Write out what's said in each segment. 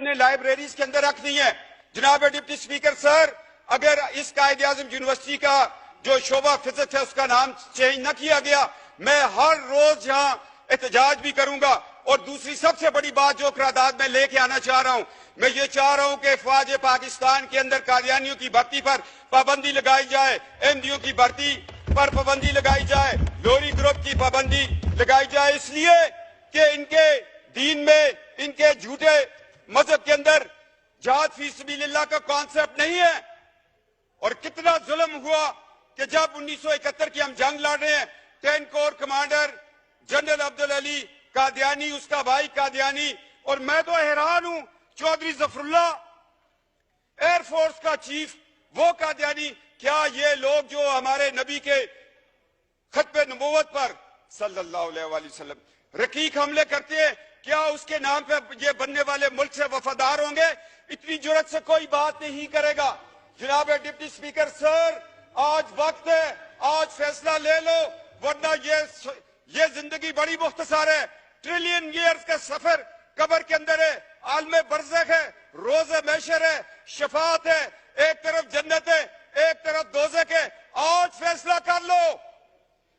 اپنے لائبریریز کے اندر رکھنی ہے۔ جناب ڈپٹی سپیکر سر، اگر اس قائد اعظم یونیورسٹی کا جو شعبہ فزکس ہے اس کا نام چینج نہ کیا گیا، میں ہر روز یہاں احتجاج بھی کروں گا۔ اور دوسری سب سے بڑی بات جو قرارداد میں لے کے آنا چاہ رہا ہوں، میں یہ چاہ رہا ہوں کہ افواج پاکستان کے اندر قادیانیوں کی بھرتی پر پابندی لگائی جائے، احمدیوں کی بھرتی پر پابندی لگائی جائے، لوری گروپ کی پابندی لگائی جائے، اس لیے کہ ان کے دین میں، ان کے جھوٹے مذہب کے اندر جہاد فی سبیل اللہ کا کانسیپٹ نہیں ہے۔ اور کتنا ظلم ہوا کہ جب 1971 کی ہم جنگ لڑ رہے ہیں، 10 corps commander general Abdul Ali Qadiani, اس کا بھائی قادیانی، اور میں تو حیران ہوں، چودھری ظفر اللہ ایئر فورس کا چیف، وہ قادیانی۔ کیا یہ لوگ جو ہمارے نبی کے ختم نبوت پر صلی اللہ علیہ وآلہ وسلم رقیق حملے کرتے ہیں، کیا اس کے نام پہ یہ بننے والے ملک سے وفادار ہوں گے؟ اتنی جرات سے کوئی بات نہیں کرے گا۔ جناب ڈپٹی سپیکر سر، آج وقت ہے، آج فیصلہ لے لو، ورنہ یہ زندگی بڑی مختصر ہے۔ ٹریلین ایئرز کا سفر قبر کے اندر ہے، عالم برزخ ہے، روز محشر ہے، شفاعت ہے، ایک طرف جنت ہے، ایک طرف دوزخ ہے۔ آج فیصلہ کر لو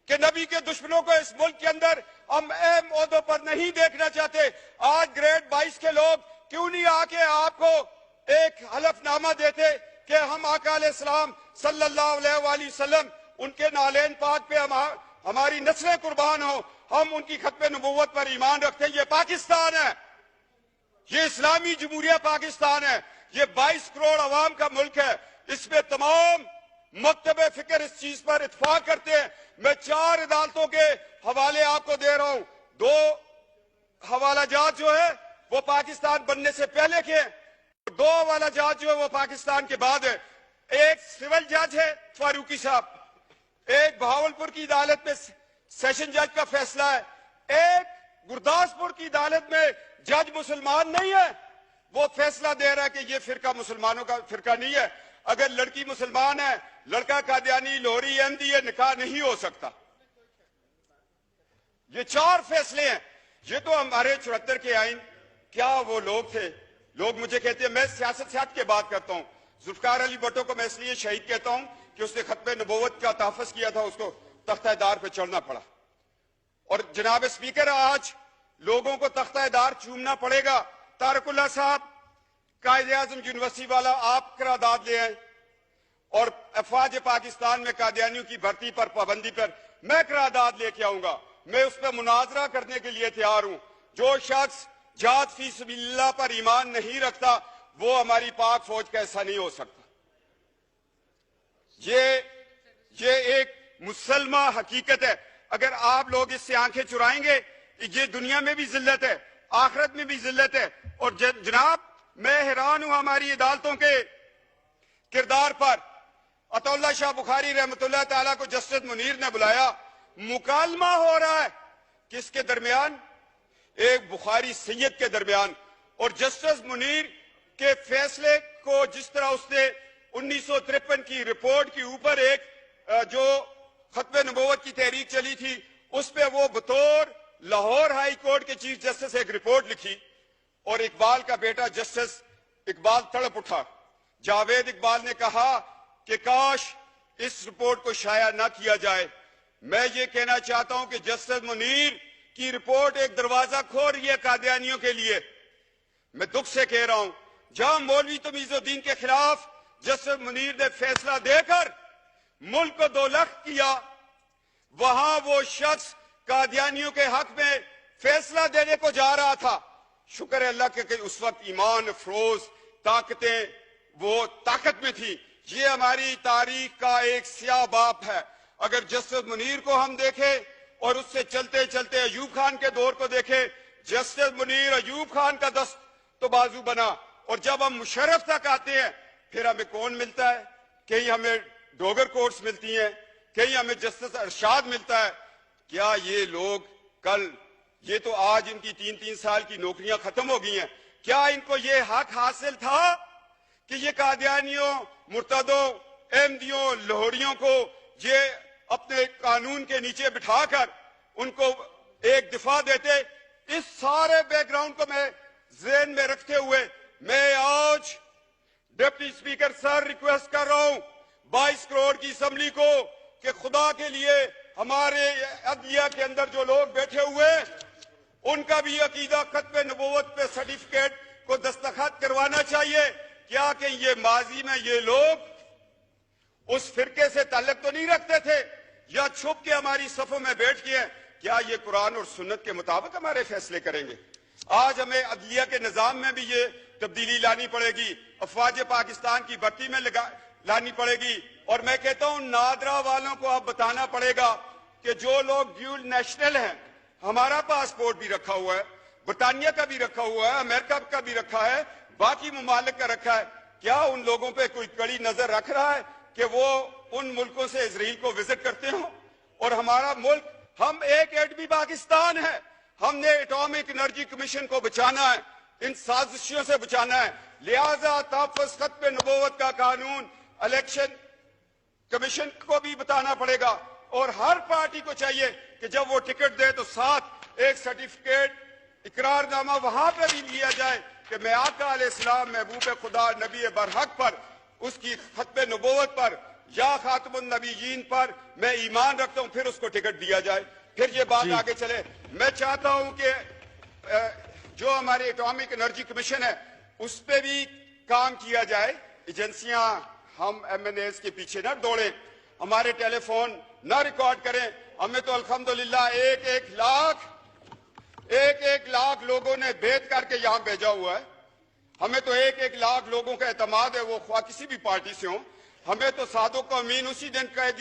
کہ نبی کے دشمنوں کو اس ملک کے اندر ہم اہم عہدوں پر نہیں دیکھنا چاہتے۔ آج گریڈ 22 کے لوگ کیوں نہیں آ کے آپ کو ایک حلف نامہ دیتے کہ ہم آقا علیہ السلام صلی اللہ علیہ وآلہ وسلم، ان کے نالین پاک پہ ہماری نسلیں قربان ہوں، ہم ان کی ختم نبوت پر ایمان رکھتے ہیں۔ یہ پاکستان ہے، یہ اسلامی جمہوریہ پاکستان ہے، یہ 22 کروڑ عوام کا ملک ہے۔ اس میں تمام مکتب فکر اس چیز پر اتفاق کرتے ہیں۔ میں 4 عدالتوں کے حوالے آپ کو دے رہا ہوں۔ 2 حوالہ جات جو ہے وہ پاکستان بننے سے پہلے کے ہیں، 2 حوالہ جات جو ہے وہ پاکستان کے بعد ہے۔ ایک سول جج ہے فاروقی صاحب، ایک بہاولپور کی عدالت میں سیشن جج کا فیصلہ ہے، ایک گرداسپور کی عدالت میں جج مسلمان نہیں ہے، وہ فیصلہ دے رہا ہے کہ یہ فرقہ مسلمانوں کا فرقہ نہیں ہے۔ اگر لڑکی مسلمان ہے، لڑکا قادیانی، لاہوری، احمدی، یہ نکاح نہیں ہو سکتا۔ یہ 4 فیصلے ہیں۔ یہ تو ہمارے 74 کے آئین، کیا وہ لوگ تھے؟ لوگ مجھے کہتے ہیں، میں سیاست سے ہٹ کے بات کرتا ہوں، ذوالفقار علی بھٹو کو میں اس لیے شہید کہتا ہوں کہ اس نے ختم نبوت کا تحفظ کیا تھا، اس کو تختہ دار پہ چڑھنا پڑا۔ اور جناب اسپیکر، آج لوگوں کو تختہ دار چومنا پڑے گا۔ طارق اللہ صاحب، قائد اعظم یونیورسٹی والا، آپ قرارداد لے آئیں، اور افواج پاکستان میں قادیانیوں کی بھرتی پر پابندی پر میں قرارداد لے کے آؤں گا۔ میں اس پہ مناظرہ کرنے کے لیے تیار ہوں۔ جو شخص جہاد فی سبیل اللہ پر ایمان نہیں رکھتا، وہ ہماری پاک فوج کا حصہ نہیں ہو سکتا۔ یہ ایک مسلمہ حقیقت ہے۔ اگر آپ لوگ اس سے آنکھیں چرائیں گے، یہ دنیا میں بھی ذلت ہے، آخرت میں بھی ذلت ہے۔ اور جناب، میں حیران ہوں ہماری عدالتوں کے کردار پر۔ عطا اللہ شاہ بخاری رحمۃ اللہ تعالیٰ کو جسٹس منیر نے بلایا، مکالمہ ہو رہا ہے کس کے درمیان؟ ایک بخاری سید کے درمیان۔ اور جسٹس منیر کے فیصلے کو جس طرح اس نے 1953 کی رپورٹ کے اوپر ایک جو ختم نبوت کی تحریک چلی تھی، اس پہ وہ بطور لاہور ہائی کورٹ کے چیف جسٹس ایک رپورٹ لکھی، اور اقبال کا بیٹا جسٹس اقبال تڑپ اٹھا۔ جاوید اقبال نے کہا کہ کاش اس رپورٹ کو شائع نہ کیا جائے۔ میں یہ کہنا چاہتا ہوں کہ جسٹس منیر کی رپورٹ ایک دروازہ کھول رہی ہے قادیانیوں کے لیے۔ میں دکھ سے کہہ رہا ہوں، جہاں مولوی تمیز الدین کے خلاف جسٹس منیر نے فیصلہ دے کر ملک کو 2 لخت کیا، وہاں وہ شخص قادیانیوں کے حق میں فیصلہ دینے کو جا رہا تھا۔ شکر ہے اللہ کہ اس وقت ایمان افروز طاقتیں وہ طاقت میں تھی۔ یہ ہماری تاریخ کا ایک سیاہ باب ہے۔ اگر جسٹس منیر کو ہم دیکھیں اور اس سے چلتے چلتے ایوب خان کے دور کو دیکھیں، جسٹس منیر ایوب خان کا دست تو بازو بنا، اور جب ہم مشرف تک آتے ہیں پھر ہمیں کون ملتا ہے؟ کہیں ہمیں ڈوگر کورٹس ملتی ہیں، کہیں ہمیں جسٹس ارشاد ملتا ہے۔ کیا یہ لوگ کل، یہ تو آج ان کی 3 سال کی نوکریاں ختم ہو گئی ہیں، کیا ان کو یہ حق حاصل تھا کہ یہ قادیانیوں، مرتدوں، احمدیوں، لاہوریوں کو یہ اپنے قانون کے نیچے بٹھا کر ان کو ایک دفاع دیتے؟ اس سارے بیک گراؤنڈ کو میں ذہن میں رکھتے ہوئے डिप्टी स्पीकर सर, रिक्वेस्ट कर रहा हूं 22 करोड़ की असम्बली को कि खुदा के लिए हमारे अदलिया के अंदर जो लोग बैठे हुए उनका भी अकीदा खत्म नबूवत पे सर्टिफिकेट को दस्तखत करवाना चाहिए। क्या कि ये माजी में ये लोग उस फिरके से ताल्लुक तो नहीं रखते थे या छुप के हमारी सफों में बैठ के क्या ये कुरान और सुन्नत के मुताबिक हमारे फैसले करेंगे? आज हमें अदलिया के निजाम में भी ये तब्दीली लानी पड़ेगी, अफवाज पाकिस्तान की भर्ती में लानी पड़ेगी। और मैं कहता हूं नादरा वालों को अब बताना पड़ेगा कि जो लोग ड्यूल नेशनल हैं, हमारा पासपोर्ट भी रखा हुआ है, ब्रिटानिया का भी रखा हुआ है, अमेरिका का भी रखा है, बाकी मुमालिक का रखा है, क्या उन लोगों पे कोई कड़ी नजर रख रहा है कि वो उन मुल्कों से इजराइल को विजिट करते हो? और हमारा मुल्क, हम एक एटमी पाकिस्तान है, हमने एटॉमिक एनर्जी कमीशन को बचाना है, इन साजिशों से बचाना है। लिहाजा तहफ़्फ़ुज़ खत्म नबूवत का कानून इलेक्शन कमीशन को भी बताना पड़ेगा और हर पार्टी को चाहिए कि जब वो टिकट दे तो साथ एक सर्टिफिकेट, इकरारनामा वहां पर भी लिया जाए कि मैं आका अलैहिस्सलाम महबूब खुदा नबी बरहक पर, उसकी खत्म नबूवत पर या खातमुन नबीयीन पर मैं ईमान रखता हूं, फिर उसको टिकट दिया जाए, फिर ये बात आगे चले। मैं चाहता हूं कि जो हमारे एटॉमिक एनर्जी कमीशन है उस पर भी काम किया जाए। एजेंसियां, हम MNAs के पीछे न दौड़े, हमारे टेलीफोन न रिकॉर्ड करें। हमें तो अल्हम्दुलिल्लाह एक लाख लोगों ने भेद करके यहां भेजा हुआ है। हमें तो एक लाख लोगों का एतमाद है, वो ख्वाह किसी भी पार्टी से हो। हमें तो सादों को अमीन उसी दिन कह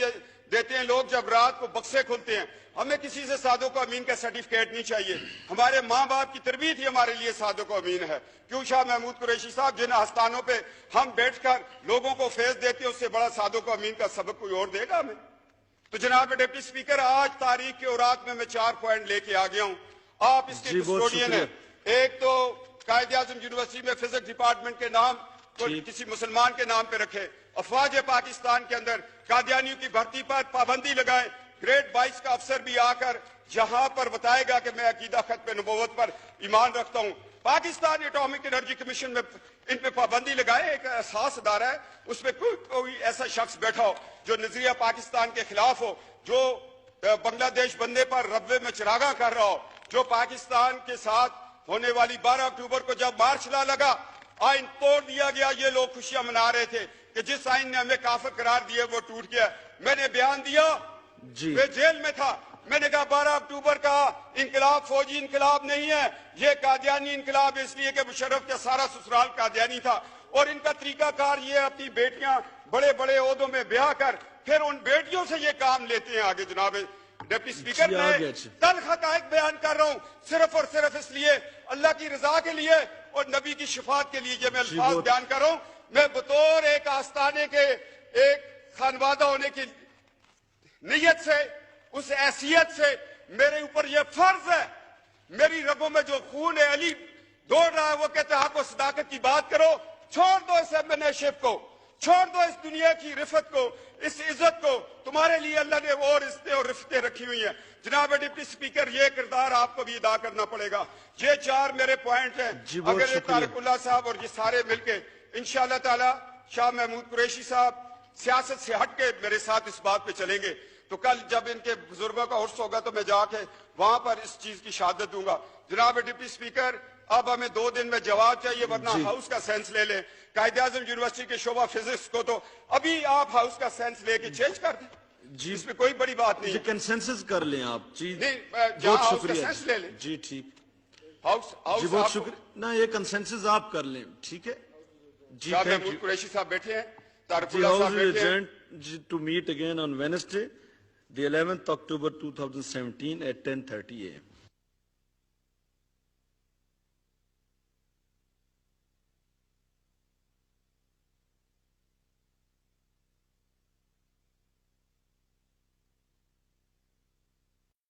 देते हैं लोग जब रात को बक्से खुलते हैं। हमें किसी से सादों को अमीन का सर्टिफिकेट नहीं चाहिए। हमारे माँ बाप की तरबियत ही हमारे लिए सादों को अमीन है। क्यों शाह महमूद कुरैशी साहब, जिन आस्थानों पे हम बैठकर लोगों को फैज़ देते हैं, उससे बड़ा सादों को अमीन का सबक कोई और देगा हमें? तो जनाब डिप्टी स्पीकर, आज तारीख के औरात में मैं 4 पॉइंट लेके आ गया हूँ। आप इसके कस्टोडियन है। एक तो कायद-ए-आज़म यूनिवर्सिटी में फिजिक्स डिपार्टमेंट के नाम को किसी मुसलमान के नाम पे रखे। अफवाज पाकिस्तान के अंदर कादियानियों की भर्ती पर पाबंदी लगाए। ग्रेड 22 का अफसर भी आकर जहां पर बताएगा कि मैं अकीदा खत्म नबूवत पर ईमान रखता हूं। पाकिस्तान एटॉमिक एनर्जी कमीशन में इन पे पाबंदी लगाए। एक एहसास अदारा है, उसमें कोई ऐसा शख्स बैठा हो जो नजरिया पाकिस्तान के खिलाफ हो, जो बांग्लादेश बनने पर रब्बे में चिरागा कर रहा हो, जो पाकिस्तान के साथ होने वाली 12 अक्टूबर को जब मार्च ला लगा, आइन तोड़ दिया गया, ये लोग खुशियां मना रहे थे कि जिस आइन ने हमें काफिर करार दिया वो टूट गया। मैंने बयान दिया, मैं जेल में था, मैंने कहा 12 अक्टूबर का इनकलाब फौजी इनकलाब नहीं है, ये कादियानी इनकलाब, इसलिए कि मुशर्रफ का सारा ससुराल कादियानी था और इनका तरीकाकार ये अपनी बेटियां बड़े बड़े ओहदों में ब्याह कर फिर उन बेटियों से ये काम लेते हैं आगे। जनाब डिप्टी स्पीकर, मैं तल्ख हक़ाइक़ बयान कर रहा हूं सिर्फ और सिर्फ इसलिए, अल्लाह की रजा के लिए और नबी की शिफात के लिए ये मैं अल्फाज बयान कर रहा हूं। मैं बतौर एक आस्थाने के एक खानवादा होने की नीयत से, उस हैसियत से मेरे ऊपर यह फर्ज है, मेरी रगों में जो खून है अली दौड़ रहा है, वो कहते हैं आपको सदाकत की बात करो, छोड़ दो इस MNA-शिप को, छोड़ दो इस दुनिया की रिफत को, इस इज्जत को। तुम्हारे लिए अल्लाह ने और इज्जतें और रिफतें रखी हुई हैं। जनाब डिप्टी स्पीकर, ये किरदार आपको भी अदा करना पड़ेगा। ये 4 मेरे पॉइंट हैं। अगर ये तारिकुल्लाह साहब और ये सारे मिलके इंशाअल्लाह ताला, शाह महमूद कुरैशी साहब सियासत से हट के मेरे साथ इस बात पे चलेंगे, तो कल जब इनके बुजुर्गों का उर्स होगा तो मैं जाके वहां पर इस चीज की शहादत दूंगा। जनाब डिप्टी स्पीकर, अब हमें 2 दिन में जवाब चाहिए, वरना हाउस का सेंस ले लें। कायद-ए-आज़म यूनिवर्सिटी के शोबा फिजिक्स को तो अभी आप हाउस का सेंस लेके चेंज कर दें जी, इसमें कोई बड़ी बात नहीं है। कंसेंसस कर लें आप जी, नहीं बहुत शुक्रिया ले लें जी। ठीक, हाउस बहुत शुक्रिया ना, ये कंसेंसस आप कर लें, ठीक है जी। महमूद कुरैशी साहब बैठे हैं, तारिकुल्लाह साहब बैठे हैं। To meet again on Wednesday the 11th October 2017 at 10:30 AM